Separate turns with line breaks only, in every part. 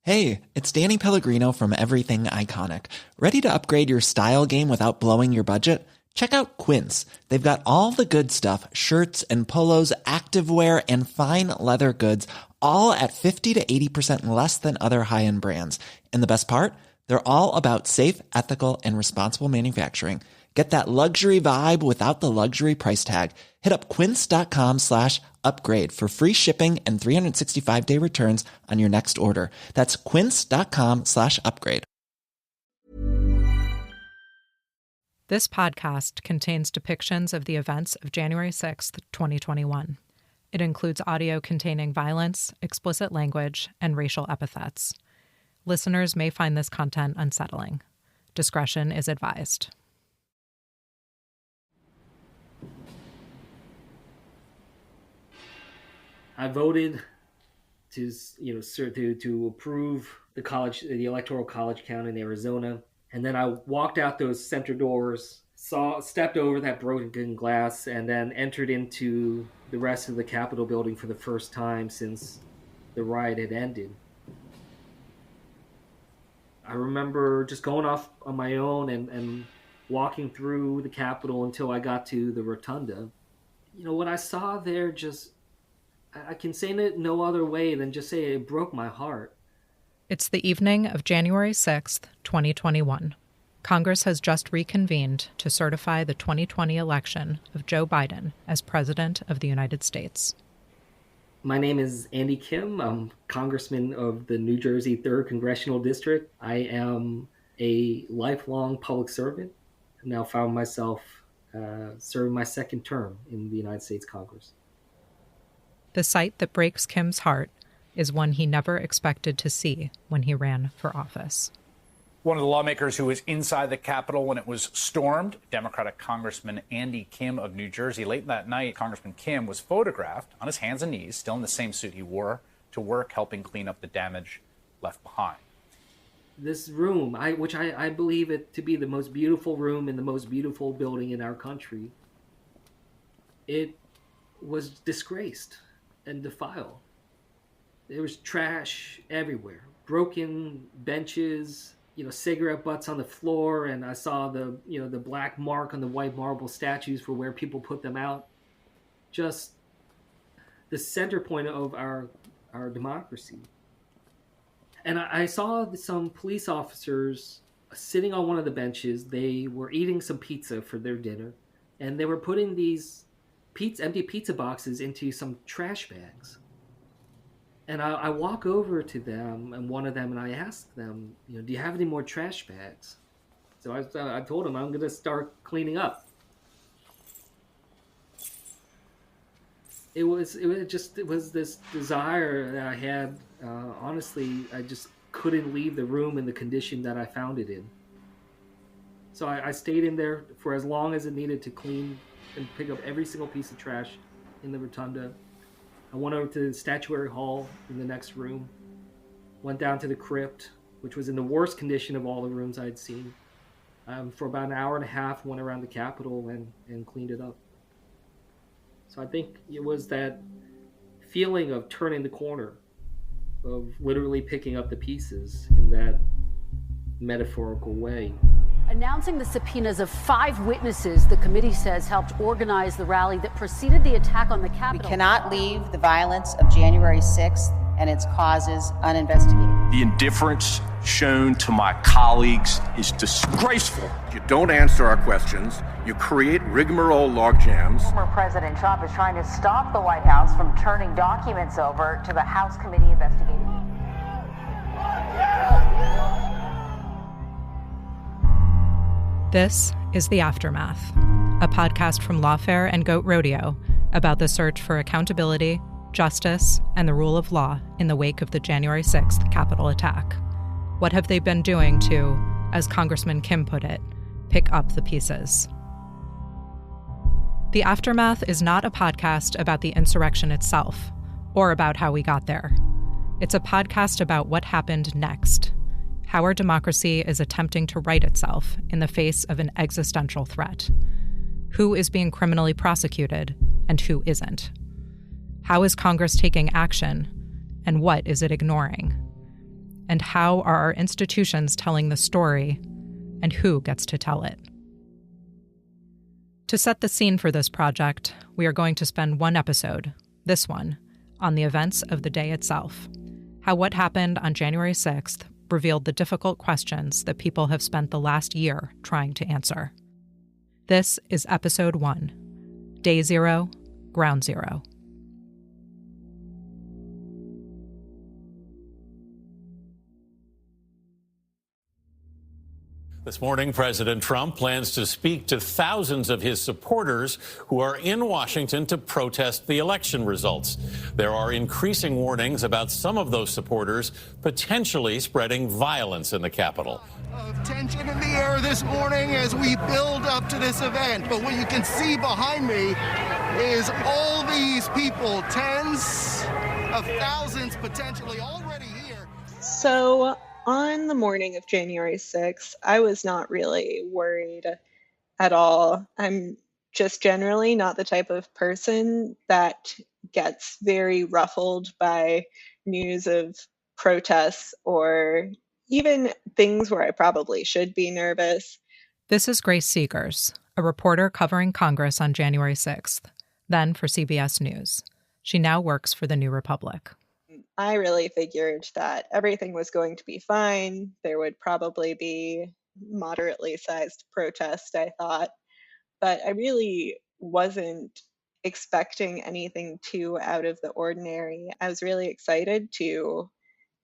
Hey, it's Danny Pellegrino from Everything Iconic. Ready to upgrade your style game without blowing your budget? Check out Quince. They've got all the good stuff, shirts and polos, activewear, and fine leather goods, all at 50 to 80% less than other high-end brands. And the best part? They're all about safe, ethical, and responsible manufacturing. Get that luxury vibe without the luxury price tag. Hit up quince.com/upgrade for free shipping and 365-day returns on your next order. That's quince.com/upgrade.
This podcast contains depictions of the events of January 6th, 2021. It includes audio containing violence, explicit language, and racial epithets. Listeners may find this content unsettling. Discretion is advised.
I voted to approve the electoral college count in Arizona, and then I walked out those center doors, stepped over that broken glass, and then entered into the rest of the Capitol building for the first time since the riot had ended. I remember just going off on my own and walking through the Capitol until I got to the rotunda. What I saw there I can say it no other way than just say it broke my heart.
It's the evening of January 6th, 2021. Congress has just reconvened to certify the 2020 election of Joe Biden as President of the United States.
My name is Andy Kim. I'm Congressman of the New Jersey 3rd Congressional District. I am a lifelong public servant. I now found myself serving my second term in the United States Congress.
The sight that breaks Kim's heart is one he never expected to see when he ran for office.
One of the lawmakers who was inside the Capitol when it was stormed, Democratic Congressman Andy Kim of New Jersey. Late that night, Congressman Kim was photographed on his hands and knees, still in the same suit he wore to work, helping clean up the damage left behind.
This room, which I believe it to be the most beautiful room in the most beautiful building in our country, it was disgraced and defiled. There was trash everywhere, broken benches, cigarette butts on the floor, and I saw the black mark on the white marble statues for where people put them out. Just the center point of our democracy. And I saw some police officers sitting on one of the benches. They were eating some pizza for their dinner, and they were putting these empty pizza boxes into some trash bags. And I walk over to them, and one of them, and I ask them, do you have any more trash bags? So I told them I'm going to start cleaning up. It was this desire that I had. Honestly, I just couldn't leave the room in the condition that I found it in. So I stayed in there for as long as it needed to clean and pick up every single piece of trash in the rotunda. I went over to the statuary hall in the next room, went down to the crypt, which was in the worst condition of all the rooms I'd seen. For about an hour and a half, went around the Capitol and cleaned it up. So I think it was that feeling of turning the corner, of literally picking up the pieces in that metaphorical way.
Announcing the subpoenas of 5 witnesses the committee says helped organize the rally that preceded the attack on the Capitol.
We cannot leave the violence of January 6th and its causes uninvestigated.
The indifference shown to my colleagues is disgraceful.
You don't answer our questions. You create rigmarole logjams.
Former President Trump is trying to stop the White House from turning documents over to the House committee investigating.
This is The Aftermath, a podcast from Lawfare and Goat Rodeo about the search for accountability, justice, and the rule of law in the wake of the January 6th Capitol attack. What have they been doing to, as Congressman Kim put it, pick up the pieces? The Aftermath is not a podcast about the insurrection itself or about how we got there. It's a podcast about what happened next, how our democracy is attempting to right itself in the face of an existential threat. Who is being criminally prosecuted and who isn't? How is Congress taking action, and what is it ignoring? And how are our institutions telling the story, and who gets to tell it? To set the scene for this project, we are going to spend one episode, this one, on the events of the day itself. How what happened on January 6th revealed the difficult questions that people have spent the last year trying to answer. This is Episode 1, Day Zero, Ground Zero.
This morning, President Trump plans to speak to thousands of his supporters who are in Washington to protest the election results. There are increasing warnings about some of those supporters potentially spreading violence in the Capitol.
Of tension in the air this morning as we build up to this event. But what you can see behind me is all these people, tens of thousands potentially already here.
So on the morning of January 6th, I was not really worried at all. I'm just generally not the type of person that gets very ruffled by news of protests or even things where I probably should be nervous.
This is Grace Seegers, a reporter covering Congress on January 6th, then for CBS News. She now works for the New Republic.
I really figured that everything was going to be fine. There would probably be moderately sized protest, I thought. But I really wasn't expecting anything too out of the ordinary. I was really excited to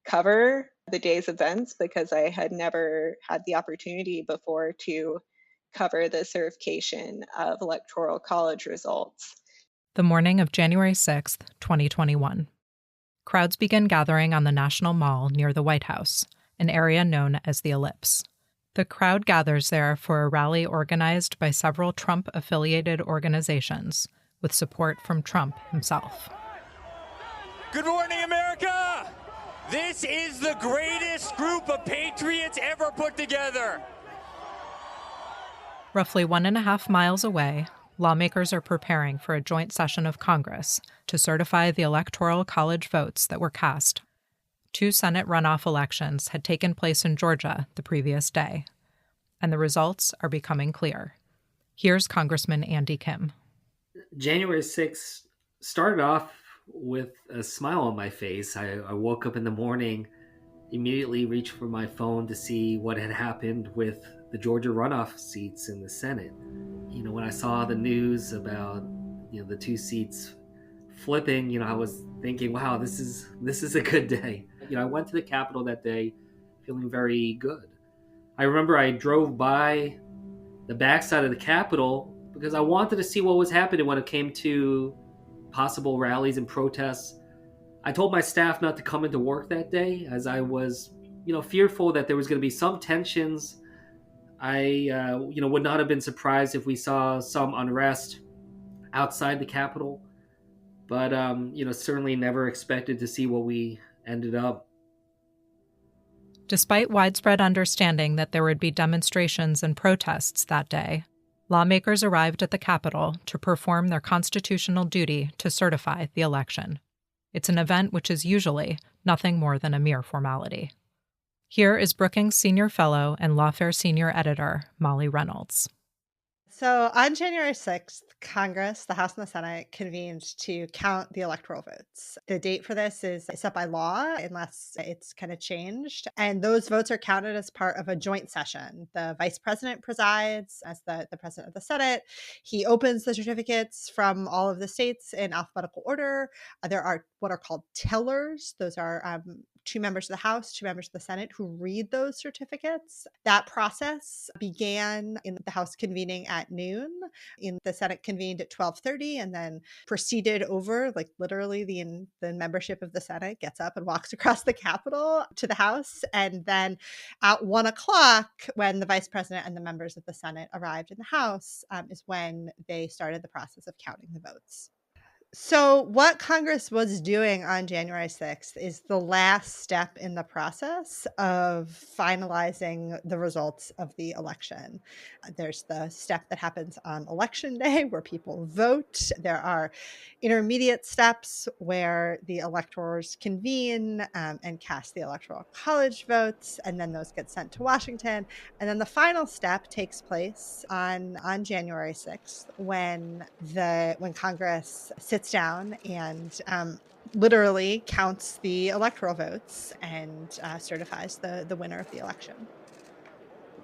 cover the day's events because I had never had the opportunity before to cover the certification of Electoral College results.
The morning of January 6th, 2021. Crowds begin gathering on the National Mall near the White House, an area known as the Ellipse. The crowd gathers there for a rally organized by several Trump-affiliated organizations, with support from Trump himself.
Good morning, America! This is the greatest group of patriots ever put together.
Roughly 1.5 miles away, lawmakers are preparing for a joint session of Congress to certify the Electoral College votes that were cast. 2 Senate runoff elections had taken place in Georgia the previous day, and the results are becoming clear. Here's Congressman Andy Kim.
January 6th started off with a smile on my face. I woke up in the morning, immediately reached for my phone to see what had happened with the Georgia runoff seats in the Senate. You know, when I saw the news about, the 2 seats flipping, I was thinking, wow, this is a good day. I went to the Capitol that day feeling very good. I remember I drove by the backside of the Capitol because I wanted to see what was happening when it came to possible rallies and protests. I told my staff not to come into work that day as I was, fearful that there was going to be some tensions. I, would not have been surprised if we saw some unrest outside the Capitol, but, certainly never expected to see what we ended up.
Despite widespread understanding that there would be demonstrations and protests that day, lawmakers arrived at the Capitol to perform their constitutional duty to certify the election. It's an event which is usually nothing more than a mere formality. Here is Brookings Senior Fellow and Lawfare Senior Editor, Molly Reynolds.
So on January 6th, Congress, the House and the Senate, convened to count the electoral votes. The date for this is set by law, unless it's kind of changed. And those votes are counted as part of a joint session. The vice president presides as the president of the Senate. He opens the certificates from all of the states in alphabetical order. There are what are called tellers. Those are 2 members of the House, 2 members of the Senate who read those certificates. That process began in the House convening at noon. In the Senate convened at 12:30 and then proceeded over, like literally the membership of the Senate gets up and walks across the Capitol to the House. And then at 1 o'clock, when the vice president and the members of the Senate arrived in the House, is when they started the process of counting the votes. So what Congress was doing on January 6th is the last step in the process of finalizing the results of the election. There's the step that happens on election day where people vote. There are intermediate steps where the electors convene and cast the electoral college votes, and then those get sent to Washington. And then the final step takes place on January 6th when Congress sits down and literally counts the electoral votes and certifies the winner of the election.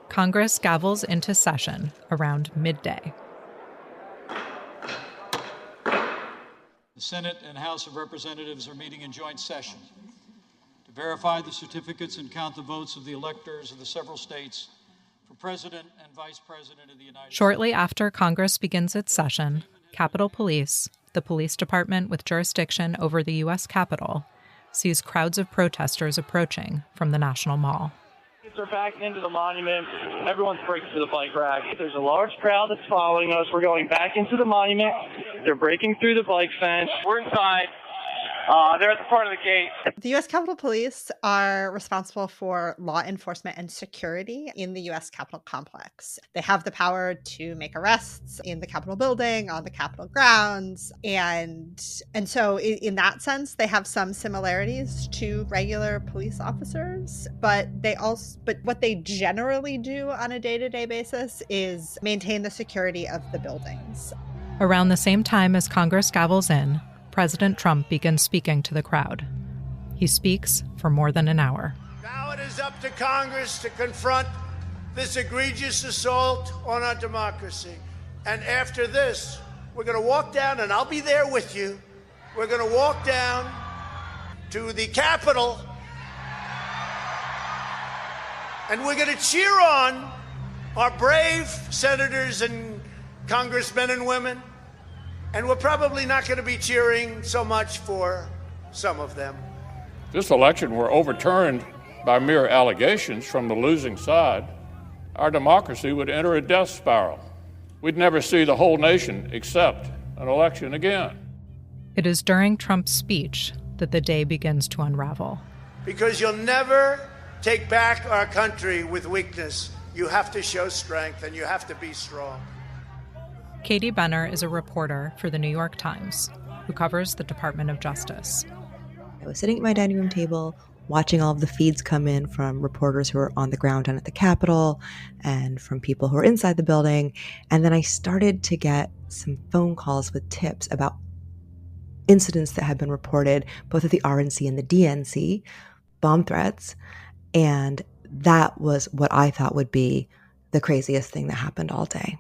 Congress gavels into session around midday.
The Senate and House of Representatives are meeting in joint session to verify the certificates and count the votes of the electors of the several states for President and Vice President of the United States.
Shortly after Congress begins its session, Capitol Police, the police department with jurisdiction over the U.S. Capitol, sees crowds of protesters approaching from the National Mall.
They're backing into the monument. Everyone's breaking through the bike rack. There's a large crowd that's following us. We're going back into the monument. They're breaking through the bike fence. We're inside. They're at the front of the gate.
The U.S. Capitol Police are responsible for law enforcement and security in the U.S. Capitol complex. They have the power to make arrests in the Capitol building, on the Capitol grounds, and so in that sense, they have some similarities to regular police officers. But what they generally do on a day-to-day basis is maintain the security of the buildings.
Around the same time as Congress gavels in, President Trump begins speaking to the crowd. He speaks for more than an hour.
Now it is up to Congress to confront this egregious assault on our democracy. And after this, we're going to walk down, and I'll be there with you. We're going to walk down to the Capitol, and we're going to cheer on our brave senators and congressmen and women. And we're probably not going to be cheering so much for some of them.
If this election were overturned by mere allegations from the losing side, our democracy would enter a death spiral. We'd never see the whole nation accept an election again.
It is during Trump's speech that the day begins to unravel.
Because you'll never take back our country with weakness. You have to show strength, and you have to be strong.
Katie Benner is a reporter for the New York Times who covers the Department of Justice.
I was sitting at my dining room table watching all of the feeds come in from reporters who are on the ground down at the Capitol and from people who are inside the building. And then I started to get some phone calls with tips about incidents that had been reported both at the RNC and the DNC, bomb threats. And that was what I thought would be the craziest thing that happened all day.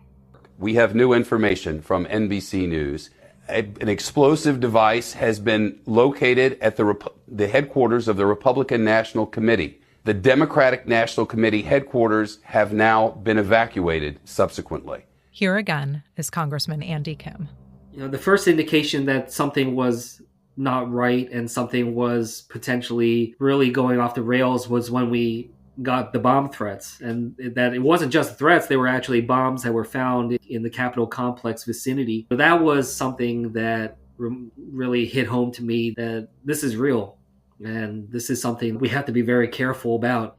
We have new information from NBC News. An explosive device has been located at the headquarters of the Republican National Committee. The Democratic National Committee headquarters have now been evacuated subsequently.
Here again is Congressman Andy Kim.
The first indication that something was not right and something was potentially really going off the rails was when we got the bomb threats, and that it wasn't just threats, they were actually bombs that were found in the Capitol complex vicinity. So that was something that really hit home to me, that this is real and this is something we have to be very careful about.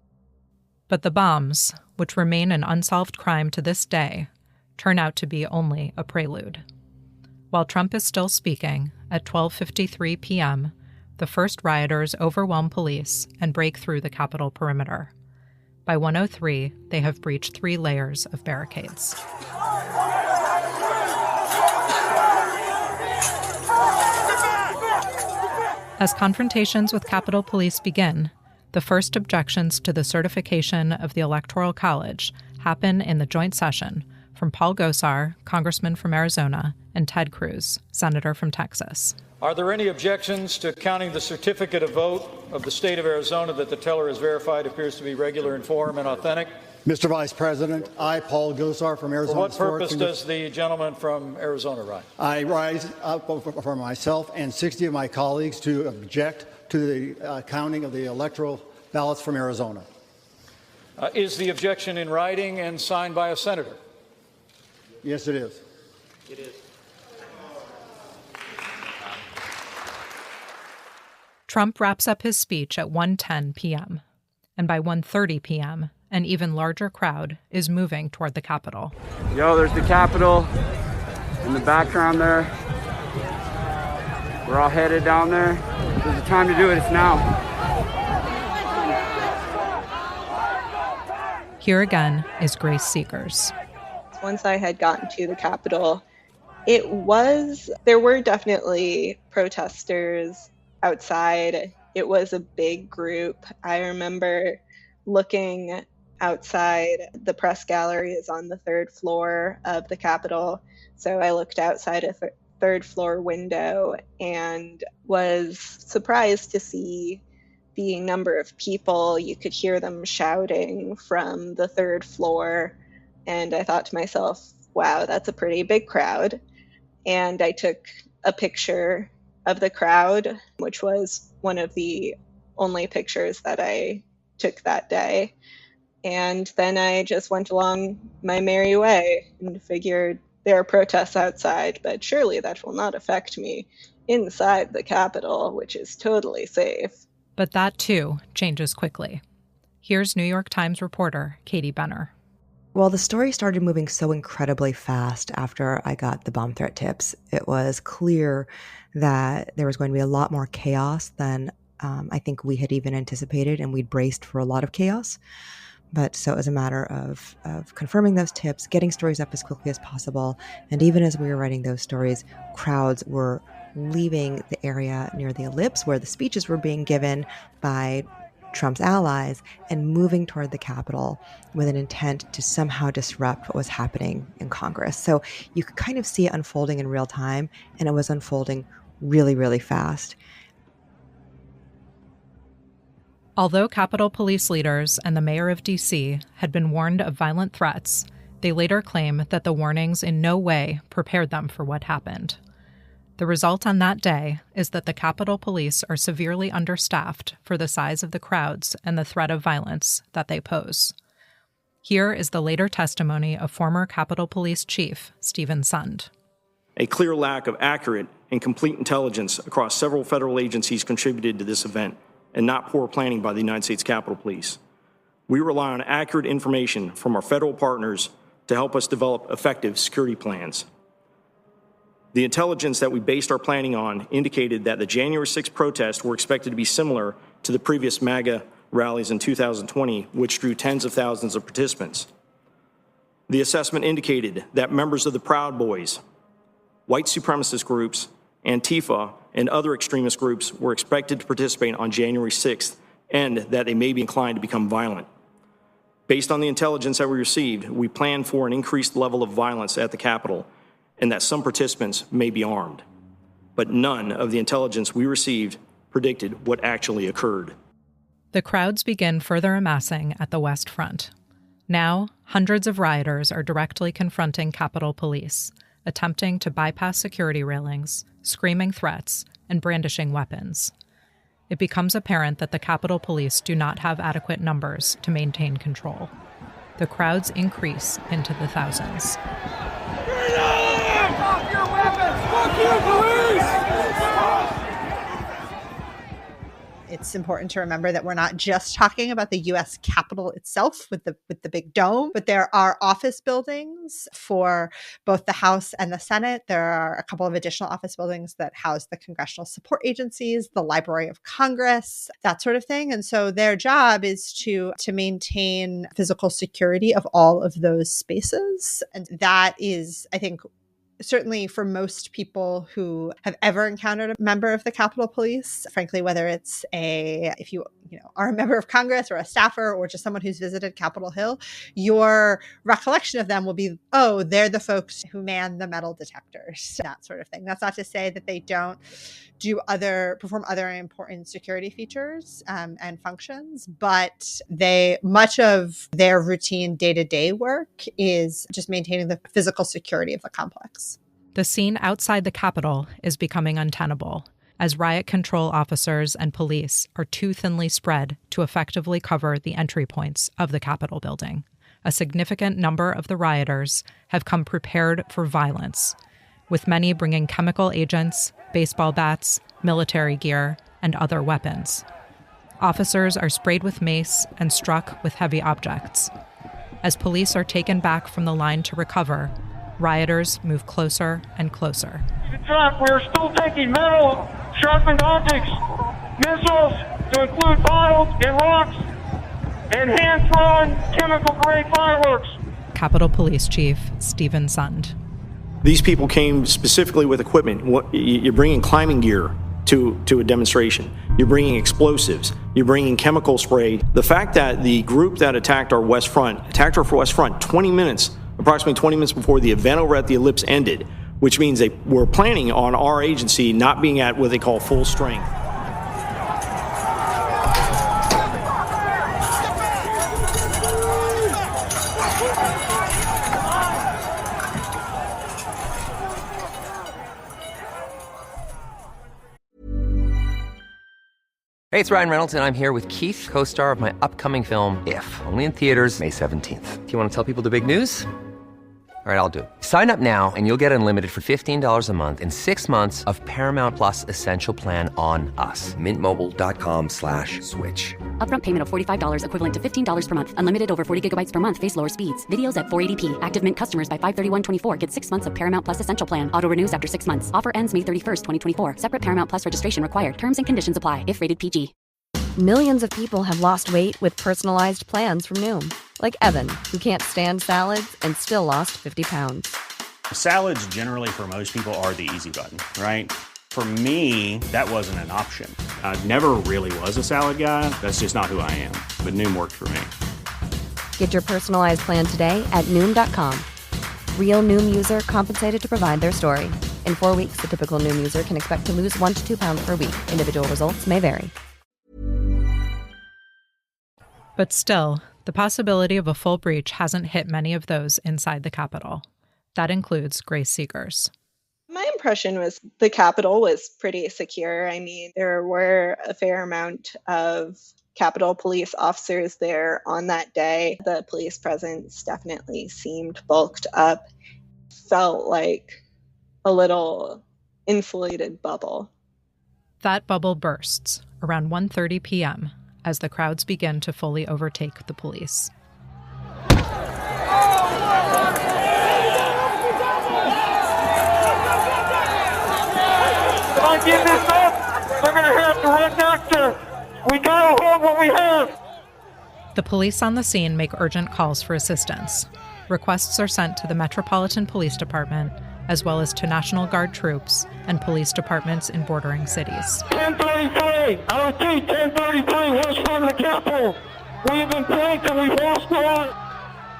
But the bombs, which remain an unsolved crime to this day, turn out to be only a prelude. While Trump is still speaking, at 12:53 p.m., the first rioters overwhelm police and break through the Capitol perimeter. By 1:03, they have breached 3 layers of barricades. As confrontations with Capitol Police begin, the first objections to the certification of the Electoral College happen in the joint session from Paul Gosar, Congressman from Arizona, and Ted Cruz, Senator from Texas.
Are there any objections to counting the certificate of vote of the state of Arizona that the teller has verified appears to be regular in form and authentic?
Mr. Vice President, I, Paul Gosar from Arizona.
For what purpose does the gentleman from Arizona rise? I rise for myself and 60 of my colleagues to object to the counting of the electoral ballots from Arizona. Is the objection in writing and signed by a senator? Yes, it is. It is.
Trump wraps up his speech at 1:10 p.m., and by 1:30 p.m., an even larger crowd is moving toward the Capitol.
Yo, there's the Capitol in the background there. We're all headed down there. There's the time to do it. It's now.
Here again is Grace Seekers.
Once I had gotten to the Capitol, there were definitely protesters outside. It was a big group. I remember looking outside. The press gallery is on the third floor of the Capitol. So I looked outside a third floor window and was surprised to see the number of people. You could hear them shouting from the third floor. And I thought to myself, wow, that's a pretty big crowd. And I took a picture of the crowd, which was one of the only pictures that I took that day. And then I just went along my merry way and figured there are protests outside, but surely that will not affect me inside the Capitol, which is totally safe.
But that, too, changes quickly. Here's New York Times reporter Katie Benner.
Well, the story started moving so incredibly fast after I got the bomb threat tips. It was clear that there was going to be a lot more chaos than I think we had even anticipated, and we'd braced for a lot of chaos. But so it was a matter of confirming those tips, getting stories up as quickly as possible. And even as we were writing those stories, crowds were leaving the area near the ellipse where the speeches were being given by Trump's allies and moving toward the Capitol with an intent to somehow disrupt what was happening in Congress. So you could kind of see it unfolding in real time, and it was unfolding really, really fast.
Although Capitol Police leaders and the mayor of D.C. had been warned of violent threats, they later claim that the warnings in no way prepared them for what happened. The result on that day is that the Capitol Police are severely understaffed for the size of the crowds and the threat of violence that they pose. Here is the later testimony of former Capitol Police Chief Stephen Sund.
A clear lack of accurate and complete intelligence across several federal agencies contributed to this event, and not poor planning by the United States Capitol Police. We rely on accurate information from our federal partners to help us develop effective security plans. The intelligence that we based our planning on indicated that the January 6th protests were expected to be similar to the previous MAGA rallies in 2020, which drew tens of thousands of participants. The assessment indicated that members of the Proud Boys, white supremacist groups, Antifa, and other extremist groups were expected to participate on January 6th, and that they may be inclined to become violent. Based on the intelligence that we received, we planned for an increased level of violence at the Capitol, and that some participants may be armed. But none of the intelligence we received predicted what actually occurred.
The crowds begin further amassing at the West Front. Now, hundreds of rioters are directly confronting Capitol Police, attempting to bypass security railings, screaming threats, and brandishing weapons. It becomes apparent that the Capitol Police do not have adequate numbers to maintain control. The crowds increase into the thousands.
Fuck your weapons! Fuck you, police!
It's important to remember that we're not just talking about the U.S. Capitol itself with the big dome, but there are office buildings for both the House and the Senate. There are a couple of additional office buildings that house the congressional support agencies, the Library of Congress, that sort of thing. And so their job is to maintain physical security of all of those spaces. And that is, I think, certainly for most people who have ever encountered a member of the Capitol Police, frankly, whether it's if you are a member of Congress or a staffer or just someone who's visited Capitol Hill, your recollection of them will be, oh, they're the folks who man the metal detectors, that sort of thing. That's not to say that they don't perform other important security features and functions, but much of their routine day-to-day work is just maintaining the physical security of the complex.
The scene outside the Capitol is becoming untenable, as riot control officers and police are too thinly spread to effectively cover the entry points of the Capitol building. A significant number of the rioters have come prepared for violence, with many bringing chemical agents, baseball bats, military gear, and other weapons. Officers are sprayed with mace and struck with heavy objects. As police are taken back from the line to recover, rioters move closer and closer.
We're still taking metal, sharpened objects, missiles to include bottles and rocks, and hand-thrown chemical-grade fireworks.
Capitol Police Chief Stephen Sund.
These people came specifically with equipment. You're bringing climbing gear to a demonstration. You're bringing explosives. You're bringing chemical spray. The fact that the group that attacked our West Front, approximately 20 minutes before the event over at the Ellipse ended, which means they were planning on our agency not being at what they call full strength.
Hey, it's Ryan Reynolds, and I'm here with Keith, co-star of my upcoming film, If, only in theaters May 17th. Do you want to tell people the big news? All right, I'll do it. Sign up now and you'll get unlimited for $15 a month and 6 months of Paramount Plus Essential Plan on us. MintMobile.com/switch.
Upfront payment of $45 equivalent to $15 per month. Unlimited over 40 gigabytes per month. Face lower speeds. Videos at 480p. Active Mint customers by 531.24 get 6 months of Paramount Plus Essential Plan. Auto renews after 6 months. Offer ends May 31st, 2024. Separate Paramount Plus registration required. Terms and conditions apply if rated PG.
Millions of people have lost weight with personalized plans from Noom. Like Evan, who can't stand salads and still lost 50 pounds.
Salads generally for most people are the easy button, right? For me, that wasn't an option. I never really was a salad guy. That's just not who I am. But Noom worked for me.
Get your personalized plan today at Noom.com. Real Noom user compensated to provide their story. In 4 weeks, the typical Noom user can expect to lose 1 to 2 pounds per week. Individual results may vary.
But still, the possibility of a full breach hasn't hit many of those inside the Capitol. That includes Grace Seegers.
My impression was the Capitol was pretty secure. I mean, there were a fair amount of Capitol police officers there on that day. The police presence definitely seemed bulked up. Felt like a little insulated bubble.
That bubble bursts around 1:30 p.m. as the crowds begin to fully overtake the police.
If I give this up, they're going to have to run back to, we got to hold what we have.
The police on the scene make urgent calls for assistance. Requests are sent to the Metropolitan Police Department, as well as to National Guard troops and police departments in bordering cities.
1033, I repeat, 1033, west front of the Capitol. We have been playing till we've lost the line.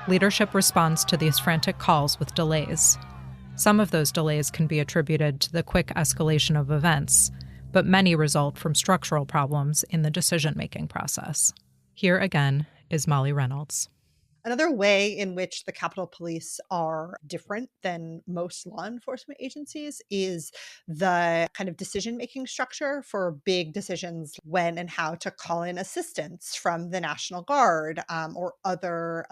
Leadership responds to these frantic calls with delays. Some of those delays can be attributed to the quick escalation of events, but many result from structural problems in the decision-making process. Here again is Molly Reynolds.
Another way in which the Capitol Police are different than most law enforcement agencies is the kind of decision-making structure for big decisions when and how to call in assistance from the National Guard or other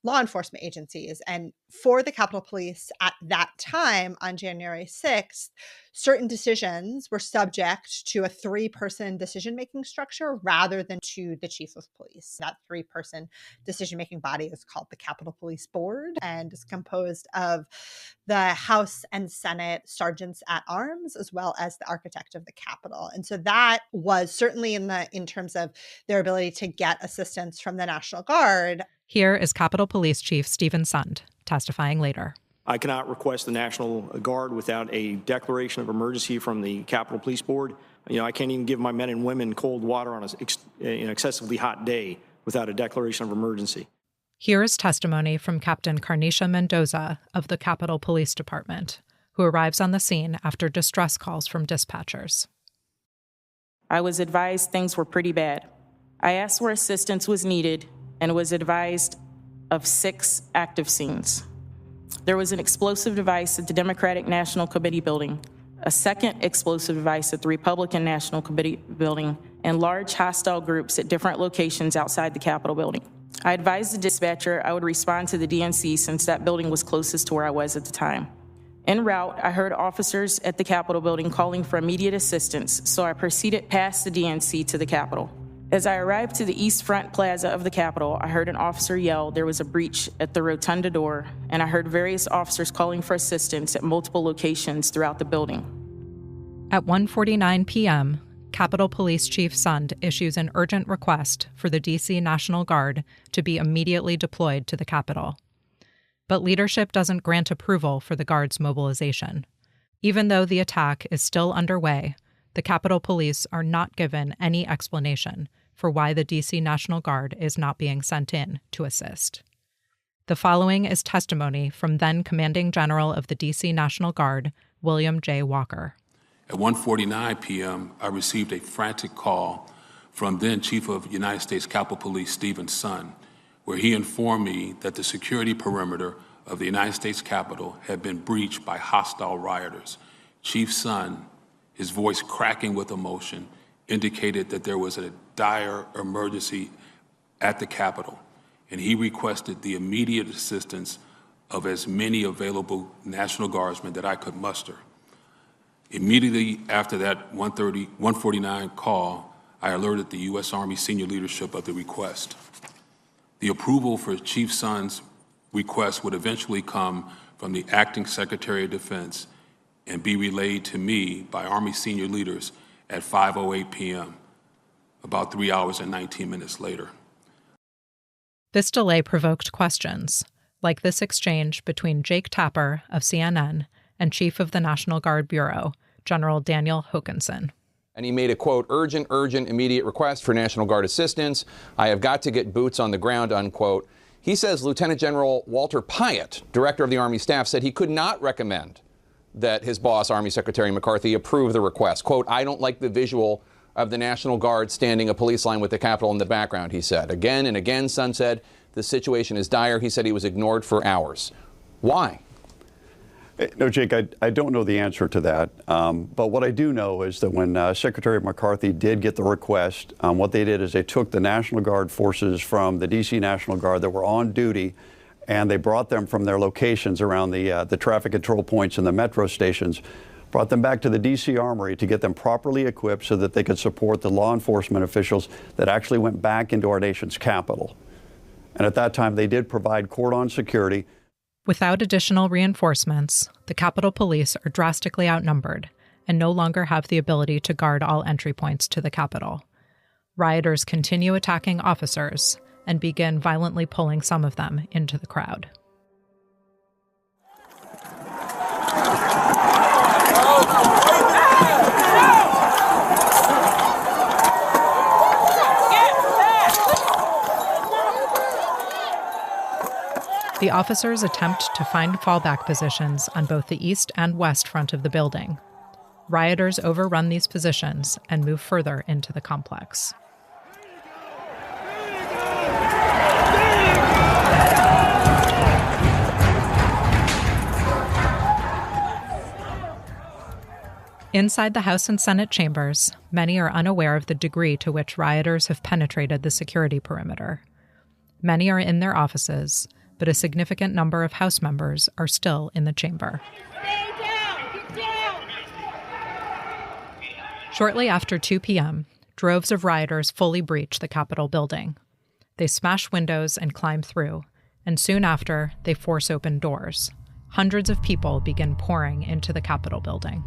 law enforcement agencies. And for the Capitol Police at that time on January 6th, certain decisions were subject to a 3-person decision-making structure rather than to the chief of police. That 3-person decision-making body is called the Capitol Police Board and is composed of the House and Senate sergeants at arms, as well as the architect of the Capitol. And so that was certainly in terms of their ability to get assistance from the National Guard.
Here is Capitol Police Chief Stephen Sund testifying later.
I cannot request the National Guard without a declaration of emergency from the Capitol Police Board. I can't even give my men and women cold water on an excessively hot day without a declaration of emergency.
Here is testimony from Captain Carnisha Mendoza of the Capitol Police Department, who arrives on the scene after distress calls from dispatchers.
I was advised things were pretty bad. I asked where assistance was needed and was advised of 6 active scenes. There was an explosive device at the Democratic National Committee building, a second explosive device at the Republican National Committee building, and large hostile groups at different locations outside the Capitol building. I advised the dispatcher I would respond to the DNC since that building was closest to where I was at the time. En route, I heard officers at the Capitol building calling for immediate assistance, so I proceeded past the DNC to the Capitol. As I arrived to the East Front Plaza of the Capitol, I heard an officer yell there was a breach at the rotunda door, and I heard various officers calling for assistance at multiple locations throughout the building.
At 1:49 p.m., Capitol Police Chief Sund issues an urgent request for the D.C. National Guard to be immediately deployed to the Capitol. But leadership doesn't grant approval for the Guard's mobilization. Even though the attack is still underway, the Capitol Police are not given any explanation for why the D.C. National Guard is not being sent in to assist. The following is testimony from then Commanding General of the D.C. National Guard, William J. Walker.
At 1:49 p.m., I received a frantic call from then Chief of United States Capitol Police Stephen Sund, where he informed me that the security perimeter of the United States Capitol had been breached by hostile rioters. Chief Sund, his voice cracking with emotion, indicated that there was a dire emergency at the Capitol, and he requested the immediate assistance of as many available National Guardsmen that I could muster. Immediately after that 1:49 call, I alerted the U.S. Army senior leadership of the request. The approval for Chief Sund's request would eventually come from the Acting Secretary of Defense and be relayed to me by Army senior leaders at 5:08 p.m., about 3 hours and 19 minutes later.
This delay provoked questions, like this exchange between Jake Tapper of CNN and Chief of the National Guard Bureau, General Daniel Hokanson.
And he made a, quote, urgent, immediate request for National Guard assistance. I have got to get boots on the ground, unquote. He says Lieutenant General Walter Pyatt, director of the Army staff, said he could not recommend that his boss, Army Secretary McCarthy, approve the request. Quote, I don't like the visual of the National Guard standing a police line with the Capitol in the background, he said. Again and again, Sund said, the situation is dire. He said he was ignored for hours. Why?
No, Jake, I don't know the answer to that. But what I do know is that when Secretary McCarthy did get the request, what they did is they took the National Guard forces from the D.C. National Guard that were on duty, and they brought them from their locations around the traffic control points and the metro stations, brought them back to the D.C. Armory to get them properly equipped so that they could support the law enforcement officials that actually went back into our nation's capital. And at that time, they did provide cordon security.
Without additional reinforcements, the Capitol Police are drastically outnumbered and no longer have the ability to guard all entry points to the Capitol. Rioters continue attacking officers and begin violently pulling some of them into the crowd. The officers attempt to find fallback positions on both the east and west front of the building. Rioters overrun these positions and move further into the complex. Inside the House and Senate chambers, many are unaware of the degree to which rioters have penetrated the security perimeter. Many are in their offices, but a significant number of House members are still in the chamber. Shortly after 2 p.m., droves of rioters fully breach the Capitol building. They smash windows and climb through, and soon after, they force open doors. Hundreds of people begin pouring into the Capitol building.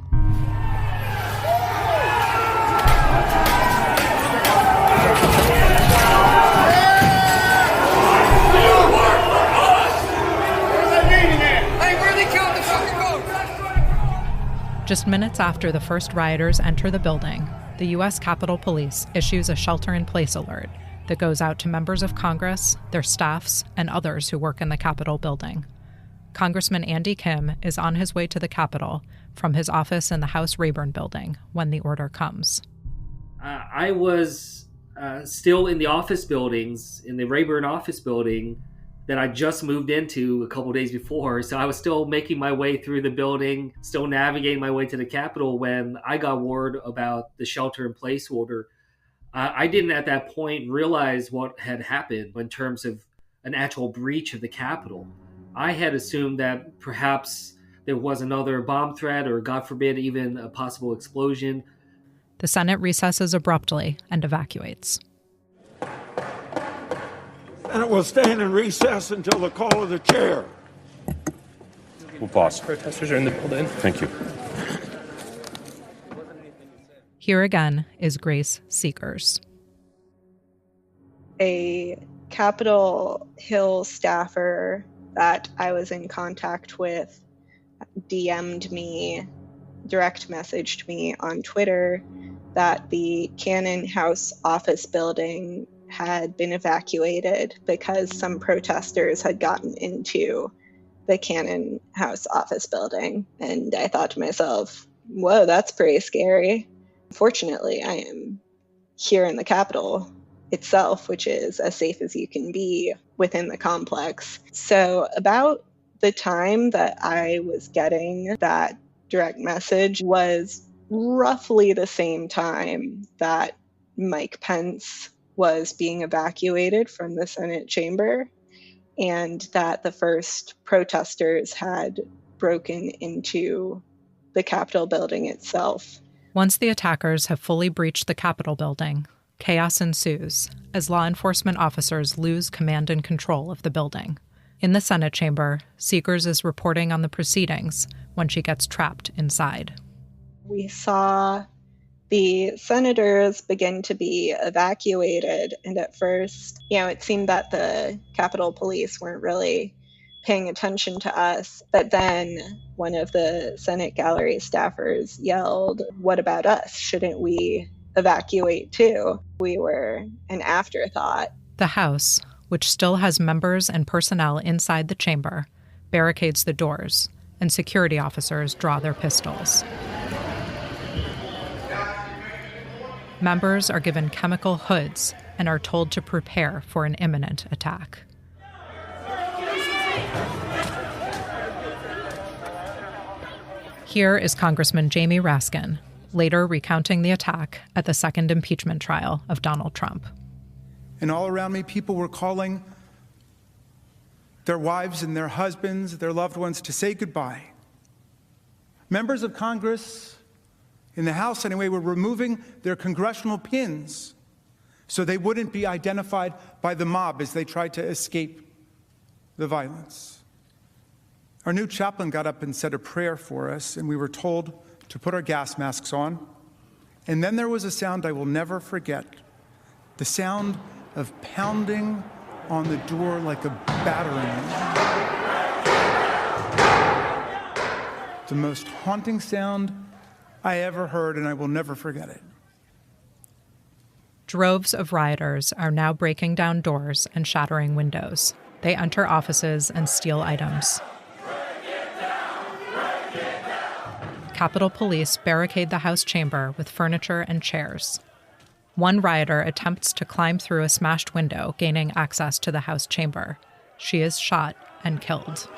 Just minutes after the first rioters enter the building, the U.S. Capitol Police issues a shelter-in-place alert that goes out to members of Congress, their staffs, and others who work in the Capitol building. Congressman Andy Kim is on his way to the Capitol from his office in the House Rayburn building when the order comes.
I was still in the office buildings, in the Rayburn office building, that I just moved into a couple days before. So I was still making my way through the building, still navigating my way to the Capitol when I got word about the shelter-in-place order. I didn't at that point realize what had happened in terms of an actual breach of the Capitol. I had assumed that perhaps there was another bomb threat or, God forbid, even a possible explosion.
The Senate recesses abruptly and evacuates.
And it will stand in recess until the call of the chair.
We'll pause.
Protesters are in the building.
Thank you.
Here again is Grace Seekers.
A Capitol Hill staffer that I was in contact with DM'd me, direct messaged me on Twitter that the Cannon House office building had been evacuated because some protesters had gotten into the Cannon House office building. And I thought to myself, whoa, that's pretty scary. Fortunately, I am here in the Capitol itself, which is as safe as you can be within the complex. So about the time that I was getting that direct message was roughly the same time that Mike Pence was being evacuated from the Senate chamber, and that the first protesters had broken into the Capitol building itself.
Once the attackers have fully breached the Capitol building, chaos ensues as law enforcement officers lose command and control of the building. In the Senate chamber, Seekers is reporting on the proceedings when she gets trapped inside.
We saw the senators begin to be evacuated, and at first, it seemed that the Capitol Police weren't really paying attention to us. But then one of the Senate gallery staffers yelled, "What about us? Shouldn't we evacuate too?" We were an afterthought.
The House, which still has members and personnel inside the chamber, barricades the doors, and security officers draw their pistols. Members are given chemical hoods and are told to prepare for an imminent attack. Here is Congressman Jamie Raskin, later recounting the attack at the second impeachment trial of Donald Trump.
And all around me, people were calling their wives and their husbands, their loved ones, to say goodbye. Members of Congress, in the House anyway, were removing their congressional pins so they wouldn't be identified by the mob as they tried to escape the violence. Our new chaplain got up and said a prayer for us, and we were told to put our gas masks on. And then there was a sound I will never forget, the sound of pounding on the door like a battering ram. The most haunting sound I ever heard, and I will never forget it.
Droves of rioters are now breaking down doors and shattering windows. They enter offices and steal items. Capitol Police barricade the House chamber with furniture and chairs. One rioter attempts to climb through a smashed window, gaining access to the House chamber. She is shot and killed.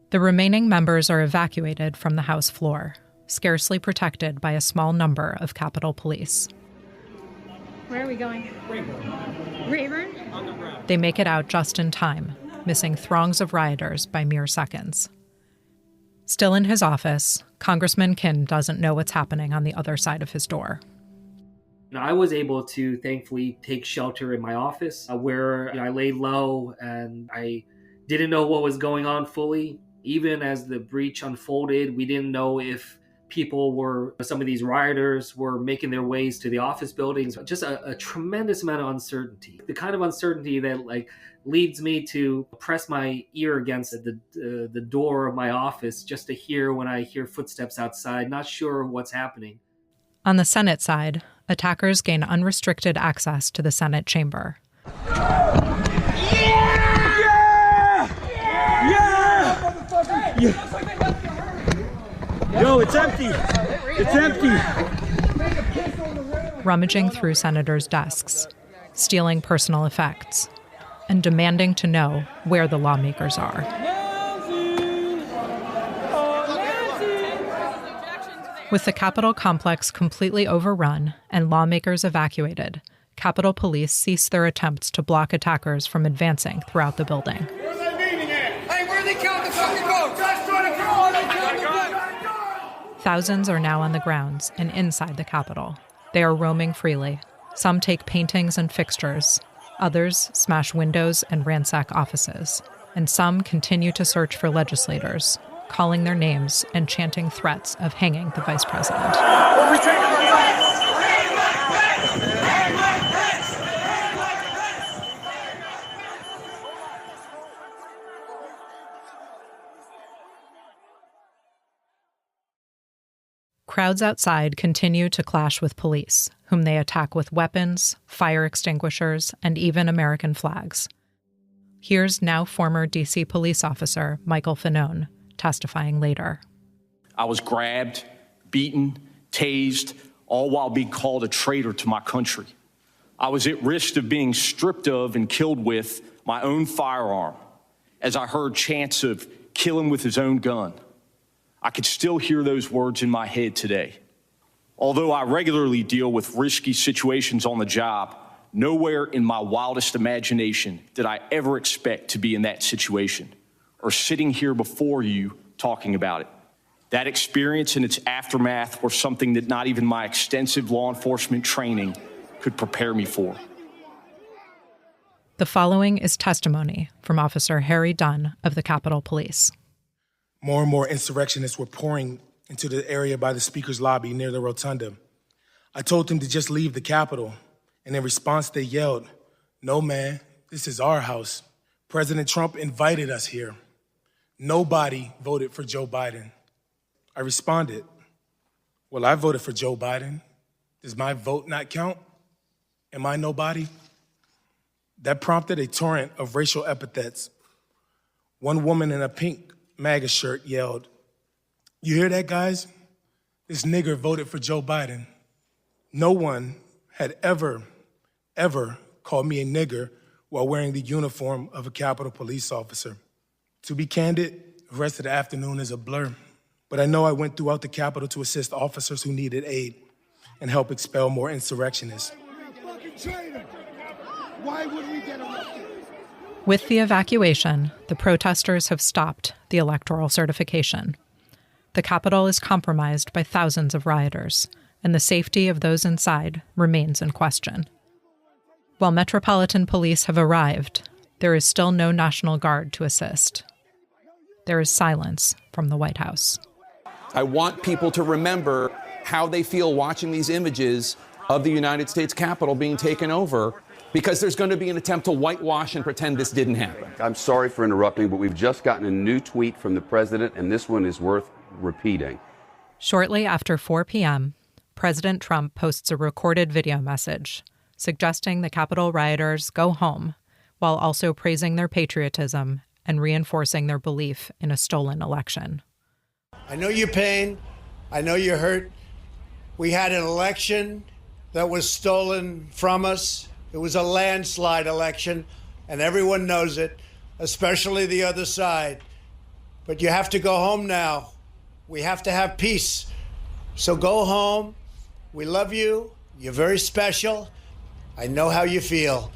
The remaining members are evacuated from the House floor, scarcely protected by a small number of Capitol Police.
Where are we going? Rayburn?
They make it out just in time, missing throngs of rioters by mere seconds. Still in his office, Congressman Kinn doesn't know what's happening on the other side of his door.
I was able to thankfully take shelter in my office where I laid low and I didn't know what was going on fully. Even as the breach unfolded, we didn't know if some of these rioters were making their ways to the office buildings. Just a tremendous amount of uncertainty. The kind of uncertainty that leads me to press my ear against the door of my office just to hear when I hear footsteps outside, not sure what's happening.
On the Senate side, attackers gain unrestricted access to the Senate chamber.
Yo, it's empty. It's empty.
Rummaging through senators' desks, stealing personal effects, and demanding to know where the lawmakers are. With the Capitol complex completely overrun and lawmakers evacuated, Capitol Police cease their attempts to block attackers from advancing throughout the building.
Where's they meeting at? Hey, where are they counting the fucking votes? Just trying to go.
Thousands are now on the grounds and inside the Capitol. They are roaming freely. Some take paintings and fixtures. Others smash windows and ransack offices. And some continue to search for legislators, calling their names and chanting threats of hanging the vice president. Crowds outside continue to clash with police, whom they attack with weapons, fire extinguishers, and even American flags. Here's now former D.C. police officer Michael Fanone testifying later.
I was grabbed, beaten, tased, all while being called a traitor to my country. I was at risk of being stripped of and killed with my own firearm as I heard chants of kill him with his own gun. I could still hear those words in my head today. Although I regularly deal with risky situations on the job, nowhere in my wildest imagination did I ever expect to be in that situation or sitting here before you talking about it. That experience and its aftermath were something that not even my extensive law enforcement training could prepare me for.
The following is testimony from Officer Harry Dunn of the Capitol Police.
More and more insurrectionists were pouring into the area by the speaker's lobby near the rotunda. I told them to just leave the Capitol, and in response they yelled, "No, man, this is our house. President Trump invited us here. Nobody voted for Joe Biden." I responded, "Well, I voted for Joe Biden. Does my vote not count? Am I nobody?" That prompted a torrent of racial epithets. One woman in a pink MAGA shirt yelled, "You hear that, guys? This nigger voted for Joe Biden." No one had ever called me a nigger while wearing the uniform of a Capitol Police officer. To be candid, the rest of the afternoon is a blur. But I know I went throughout the Capitol to assist officers who needed aid and help expel more insurrectionists.
Why would we get arrested?
With the evacuation, the protesters have stopped the electoral certification. The Capitol is compromised by thousands of rioters, and the safety of those inside remains in question. While Metropolitan Police have arrived, there is still no National Guard to assist. There is silence from the White House.
I want people to remember how they feel watching these images of the United States Capitol being taken over, because there's going to be an attempt to whitewash and pretend this didn't happen.
I'm sorry for interrupting, but we've just gotten a new tweet from the president, and this one is worth repeating.
Shortly after 4 p.m., President Trump posts a recorded video message suggesting the Capitol rioters go home, while also praising their patriotism and reinforcing their belief in a stolen election.
I know your pain. I know you're hurt. We had an election that was stolen from us. It was a landslide election, and everyone knows it, especially the other side. But you have to go home now. We have to have peace. So go home. We love you. You're very special. I know how you feel.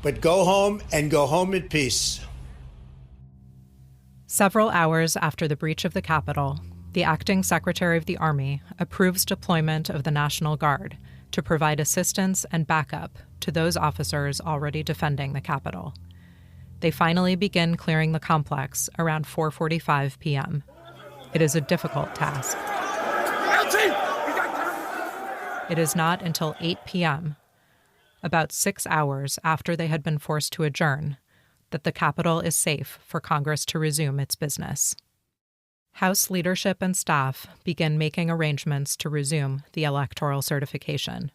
But go home and go home in peace.
Several hours after the breach of the Capitol, the acting Secretary of the Army approves deployment of the National Guard to provide assistance and backup to those officers already defending the Capitol. They finally begin clearing the complex around 4:45 p.m. It is a difficult task. It is not until 8 p.m., about 6 hours after they had been forced to adjourn, that the Capitol is safe for Congress to resume its business. House leadership and staff begin making arrangements to resume the electoral certification,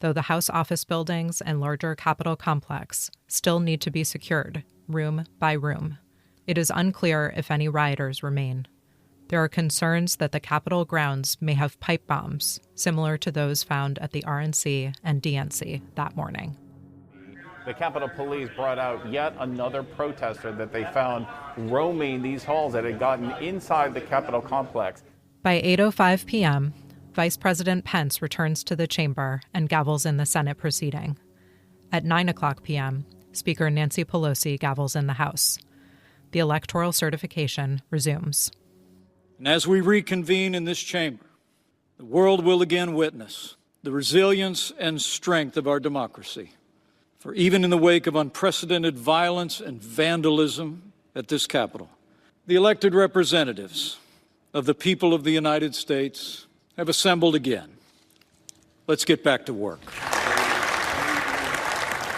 though the House office buildings and larger Capitol complex still need to be secured, room by room. It is unclear if any rioters remain. There are concerns that the Capitol grounds may have pipe bombs, similar to those found at the RNC and DNC that morning.
The Capitol Police brought out yet another protester that they found roaming these halls that had gotten inside the Capitol complex.
By 8:05 p.m., Vice President Pence returns to the chamber and gavels in the Senate proceeding. At 9:00 p.m., Speaker Nancy Pelosi gavels in the House. The electoral certification resumes.
And as we reconvene in this chamber, the world will again witness the resilience and strength of our democracy. For even in the wake of unprecedented violence and vandalism at this Capitol, the elected representatives of the people of the United States have assembled again. Let's get back to work.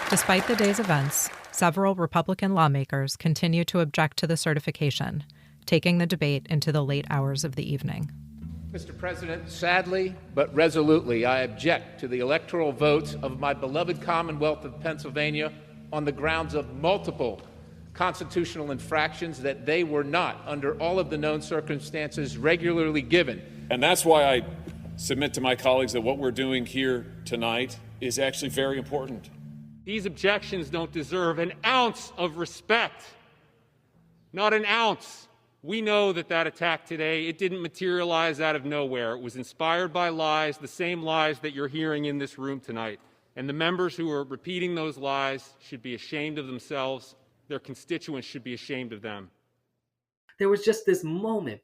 Despite the day's events, several Republican lawmakers continue to object to the certification, taking the debate into the late hours of the evening.
Mr. President, sadly but resolutely, I object to the electoral votes of my beloved Commonwealth of Pennsylvania on the grounds of multiple constitutional infractions that they were not, under all of the known circumstances, regularly given.
And that's why I submit to my colleagues that what we're doing here tonight is actually very important.
These objections don't deserve an ounce of respect. Not an ounce. We know that attack today, it didn't materialize out of nowhere. It was inspired by lies, the same lies that you're hearing in this room tonight. And the members who are repeating those lies should be ashamed of themselves. Their constituents should be ashamed of them.
There was just this moment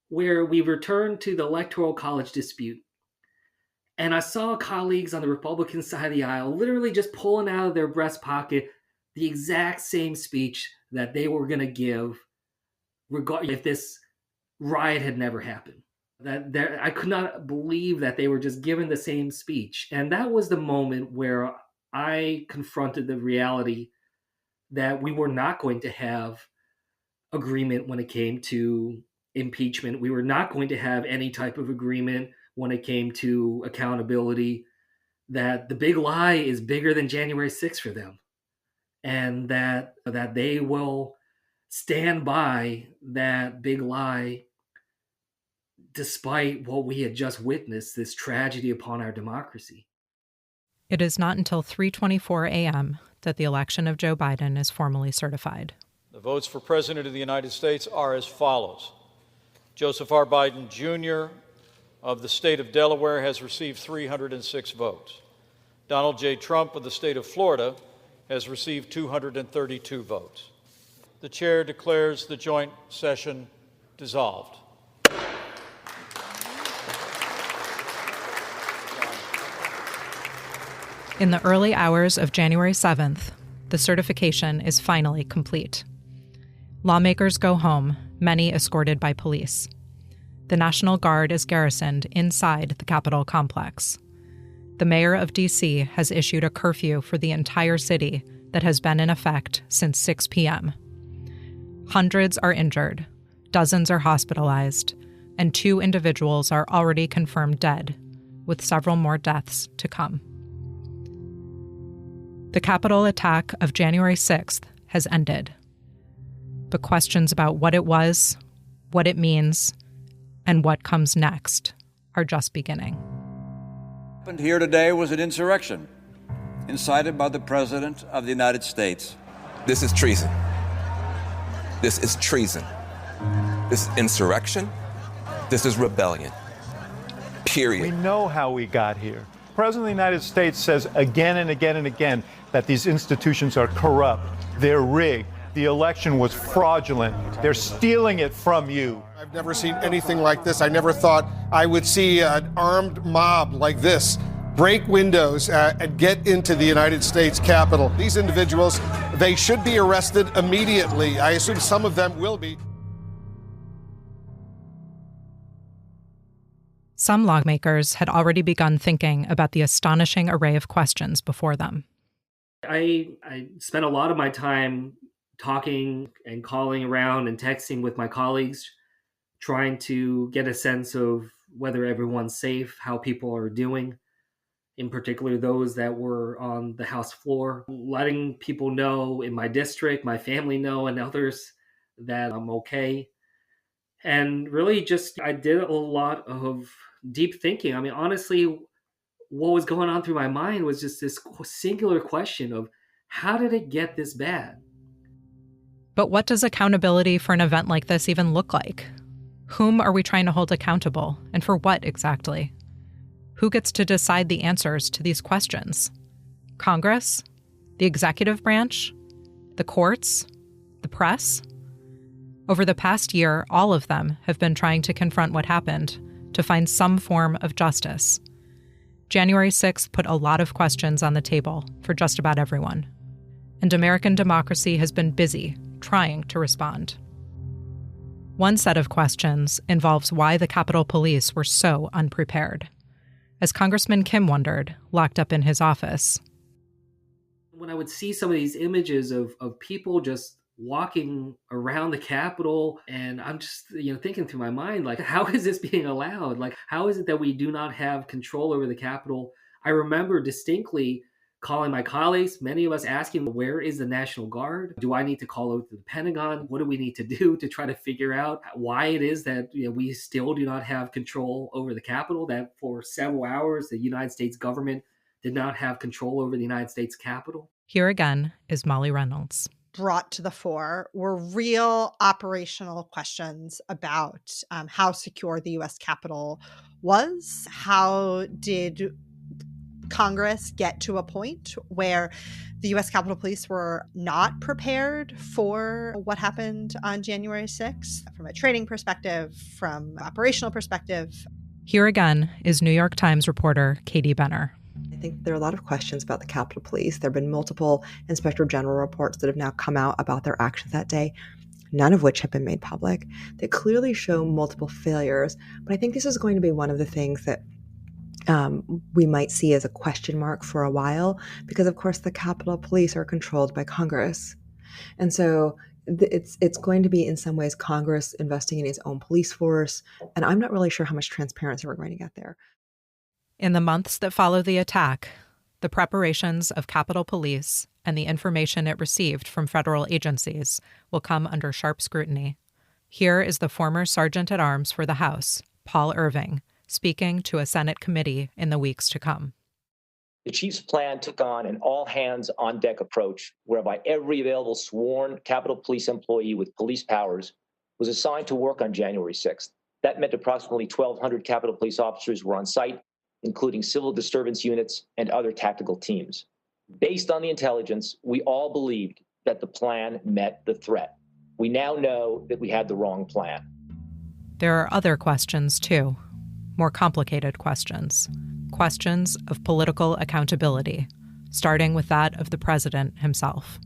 where we returned to the Electoral College dispute. And I saw colleagues on the Republican side of the aisle literally just pulling out of their breast pocket the exact same speech that they were going to give if this riot had never happened. I could not believe that they were just given the same speech. And that was the moment where I confronted the reality that we were not going to have agreement when it came to impeachment. We were not going to have any type of agreement when it came to accountability, that the big lie is bigger than January 6th for them, and that they will stand by that big lie despite what we had just witnessed, this tragedy upon our democracy.
It is not until 3:24 a.m. that the election of Joe Biden is formally certified.
The votes for President of the United States are as follows. Joseph R. Biden, Jr. of the state of Delaware has received 306 votes. Donald J. Trump of the state of Florida has received 232 votes. The chair declares the joint session dissolved.
In the early hours of January 7th, the certification is finally complete. Lawmakers go home, many escorted by police. The National Guard is garrisoned inside the Capitol complex. The mayor of D.C. has issued a curfew for the entire city that has been in effect since 6 p.m. Hundreds are injured, dozens are hospitalized, and 2 individuals are already confirmed dead, with several more deaths to come. The Capitol attack of January 6th has ended, but questions about what it was, what it means, and what comes next are just beginning.
What happened here today was an insurrection incited by the President of the United States.
This is treason. This is treason. This is insurrection. This is rebellion. Period.
We know how we got here. The President of the United States says again and again and again that these institutions are corrupt, they're rigged, the election was fraudulent, they're stealing it from you.
I've never seen anything like this. I never thought I would see an armed mob like this break windows and get into the United States Capitol. These individuals, they should be arrested immediately. I assume some of them will be.
Some lawmakers had already begun thinking about the astonishing array of questions before them.
I spent a lot of my time talking and calling around and texting with my colleagues, trying to get a sense of whether everyone's safe, how people are doing, in particular those that were on the House floor, letting people know in my district, my family know, and others that I'm okay. And really just, I did a lot of deep thinking. I mean, honestly, what was going on through my mind was just this singular question of how did it get this bad?
But what does accountability for an event like this even look like? Whom are we trying to hold accountable, and for what exactly? Who gets to decide the answers to these questions? Congress, the executive branch, the courts, the press. Over the past year, all of them have been trying to confront what happened, to find some form of justice. January 6th put a lot of questions on the table for just about everyone. And American democracy has been busy trying to respond. One set of questions involves why the Capitol Police were so unprepared. As Congressman Kim wondered, locked up in his office.
When I would see some of these images of people just walking around the Capitol, and I'm just thinking through my mind, like, how is this being allowed? Like, how is it that we do not have control over the Capitol? I remember distinctly calling my colleagues, many of us asking, where is the National Guard? Do I need to call out to the Pentagon? What do we need to do to try to figure out why it is that we still do not have control over the Capitol, that for several hours the United States government did not have control over the United States Capitol?
Here again is Molly Reynolds.
Brought to the fore were real operational questions about how secure the U.S. Capitol was. How did Congress get to a point where the U.S. Capitol Police were not prepared for what happened on January 6th from a training perspective, from operational perspective?
Here again is New York Times reporter Katie Benner.
I think there are a lot of questions about the Capitol Police. There have been multiple Inspector General reports that have now come out about their actions that day, none of which have been made public, that clearly show multiple failures. But I think this is going to be one of the things that we might see as a question mark for a while, because of course the Capitol Police are controlled by Congress. And so it's going to be in some ways Congress investing in its own police force. And I'm not really sure how much transparency we're going to get there.
In the months that follow the attack, the preparations of Capitol Police and the information it received from federal agencies will come under sharp scrutiny. Here is the former Sergeant at Arms for the House, Paul Irving, speaking to a Senate committee in the weeks to come.
The chief's plan took on an all-hands-on-deck approach whereby every available sworn Capitol Police employee with police powers was assigned to work on January 6th. That meant approximately 1,200 Capitol Police officers were on site, including civil disturbance units and other tactical teams. Based on the intelligence, we all believed that the plan met the threat. We now know that we had the wrong plan.
There are other questions, too. More complicated questions. Questions of political accountability, starting with that of the president himself.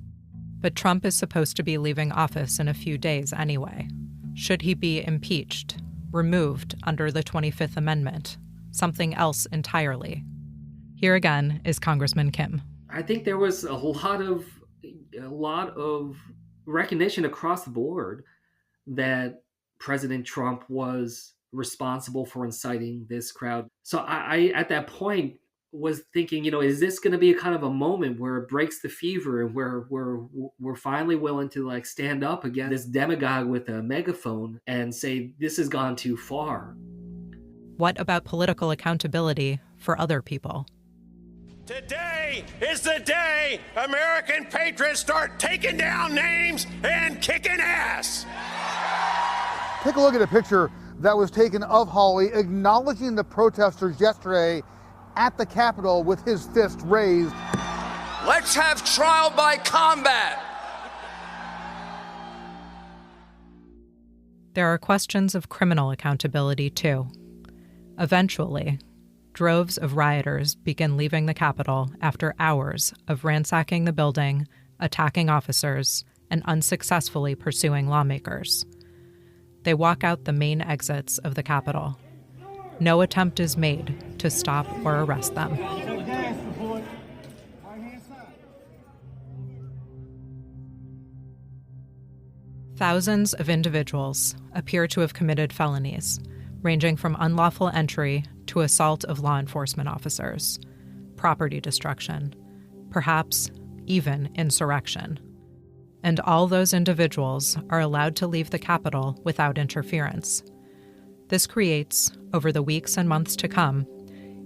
But Trump is supposed to be leaving office in a few days anyway. Should he be impeached, removed under the 25th Amendment, something else entirely? Here again is Congressman Kim.
I think there was a lot of recognition across the board that President Trump was responsible for inciting this crowd. So I at that point was thinking, is this going to be a kind of a moment where it breaks the fever and where we're finally willing to stand up against this demagogue with a megaphone and say this has gone too far?
What about political accountability for other people?
Today is the day American patriots start taking down names and kicking ass.
Take a look at a picture that was taken of Hawley acknowledging the protesters yesterday at the Capitol with his fist raised.
Let's have trial by combat.
There are questions of criminal accountability, too. Eventually, droves of rioters begin leaving the Capitol after hours of ransacking the building, attacking officers, and unsuccessfully pursuing lawmakers. They walk out the main exits of the Capitol. No attempt is made to stop or arrest them. Thousands of individuals appear to have committed felonies, ranging from unlawful entry to assault of law enforcement officers, property destruction, perhaps even insurrection. And all those individuals are allowed to leave the Capitol without interference. This creates, over the weeks and months to come,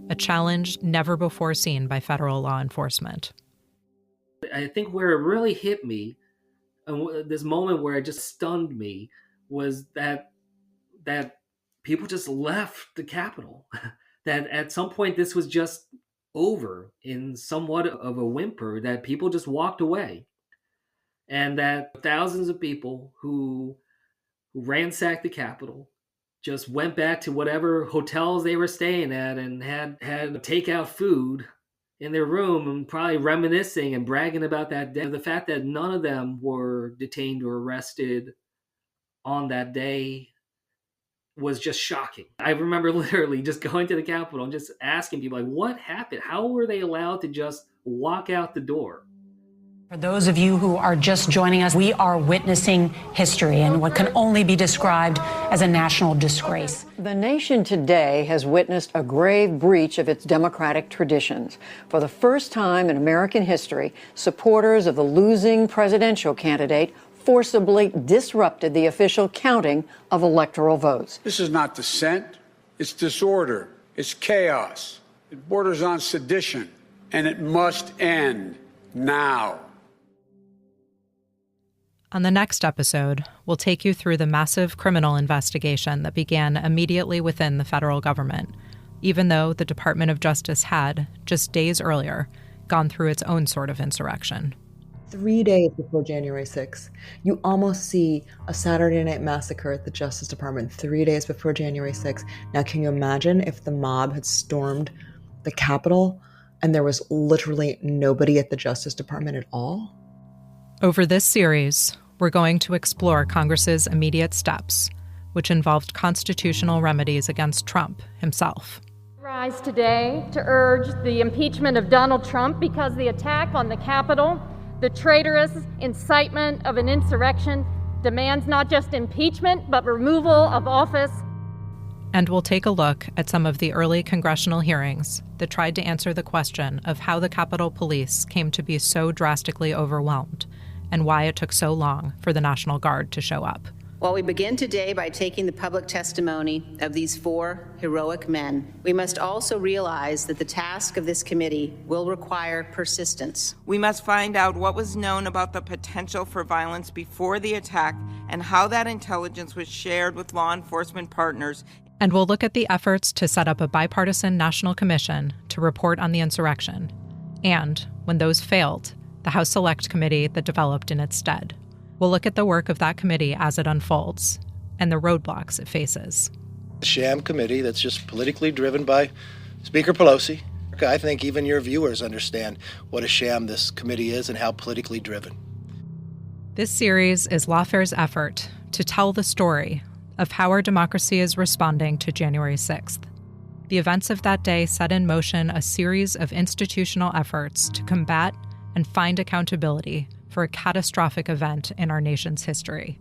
a challenge never before seen by federal law enforcement.
I think where it really hit me, and this moment where it just stunned me, was that people just left the Capitol. That at some point this was just over in somewhat of a whimper, that people just walked away. And that thousands of people who ransacked the Capitol just went back to whatever hotels they were staying at and had takeout food in their room and probably reminiscing and bragging about that day. The fact that none of them were detained or arrested on that day was just shocking. I remember literally just going to the Capitol and just asking people, like, what happened? How were they allowed to just walk out the door?
For those of you who are just joining us, we are witnessing history and what can only be described as a national disgrace.
The nation today has witnessed a grave breach of its democratic traditions. For the first time in American history, supporters of the losing presidential candidate forcibly disrupted the official counting of electoral votes.
This is not dissent, it's disorder, it's chaos, it borders on sedition, and it must end now.
On the next episode, we'll take you through the massive criminal investigation that began immediately within the federal government, even though the Department of Justice had, just days earlier, gone through its own sort of insurrection.
3 days before January 6th, you almost see a Saturday Night Massacre at the Justice Department 3 days before January 6th. Now, can you imagine if the mob had stormed the Capitol and there was literally nobody at the Justice Department at all?
Over this series, we're going to explore Congress's immediate steps, which involved constitutional remedies against Trump himself.
Rise today to urge the impeachment of Donald Trump because the attack on the Capitol, the traitorous incitement of an insurrection, demands not just impeachment, but removal of office.
And we'll take a look at some of the early congressional hearings that tried to answer the question of how the Capitol Police came to be so drastically overwhelmed and why it took so long for the National Guard to show up.
While we begin today by taking the public testimony of these 4 heroic men, we must also realize that the task of this committee will require persistence.
We must find out what was known about the potential for violence before the attack and how that intelligence was shared with law enforcement partners.
And we'll look at the efforts to set up a bipartisan national commission to report on the insurrection, and, when those failed, the House Select Committee that developed in its stead. We'll look at the work of that committee as it unfolds and the roadblocks it faces.
A sham committee that's just politically driven by Speaker Pelosi. I think even your viewers understand what a sham this committee is and how politically driven.
This series is Lawfare's effort to tell the story of how our democracy is responding to January 6th. The events of that day set in motion a series of institutional efforts to combat and find accountability for a catastrophic event in our nation's history.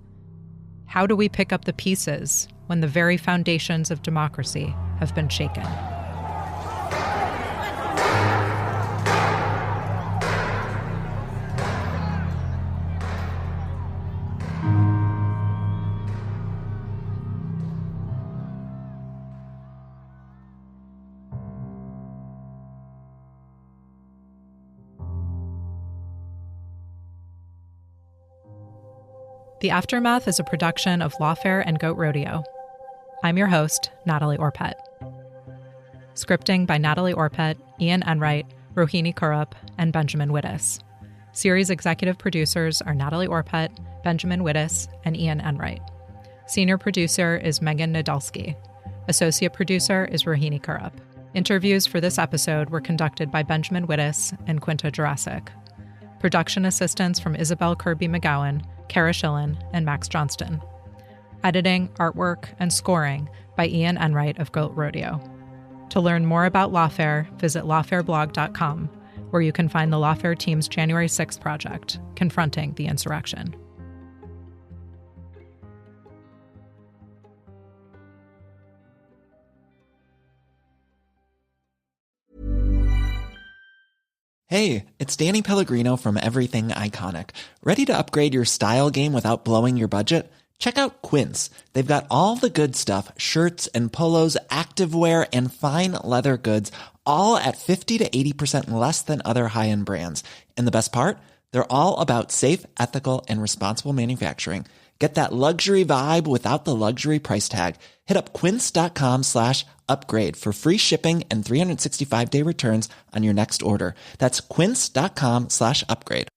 How do we pick up the pieces when the very foundations of democracy have been shaken? The Aftermath is a production of Lawfare and Goat Rodeo. I'm your host, Natalie Orpett. Scripting by Natalie Orpett, Ian Enright, Rohini Kurup, and Benjamin Wittes. Series executive producers are Natalie Orpett, Benjamin Wittes, and Ian Enright. Senior producer is Megan Nadolski. Associate producer is Rohini Kurup. Interviews for this episode were conducted by Benjamin Wittes and Quinta Jurassic. Production assistance from Isabel Kirby-McGowan, Kara Schillen, and Max Johnston. Editing, artwork, and scoring by Ian Enright of Goat Rodeo. To learn more about Lawfare, visit lawfareblog.com, where you can find the Lawfare team's January 6th project, Confronting the Insurrection.
Hey, it's Danny Pellegrino from Everything Iconic. Ready to upgrade your style game without blowing your budget? Check out Quince. They've got all the good stuff, shirts and polos, activewear, and fine leather goods, all at 50 to 80% less than other high-end brands. And the best part? They're all about safe, ethical, and responsible manufacturing. Get that luxury vibe without the luxury price tag. Hit up quince.com/upgrade for free shipping and 365-day returns on your next order. That's quince.com/upgrade.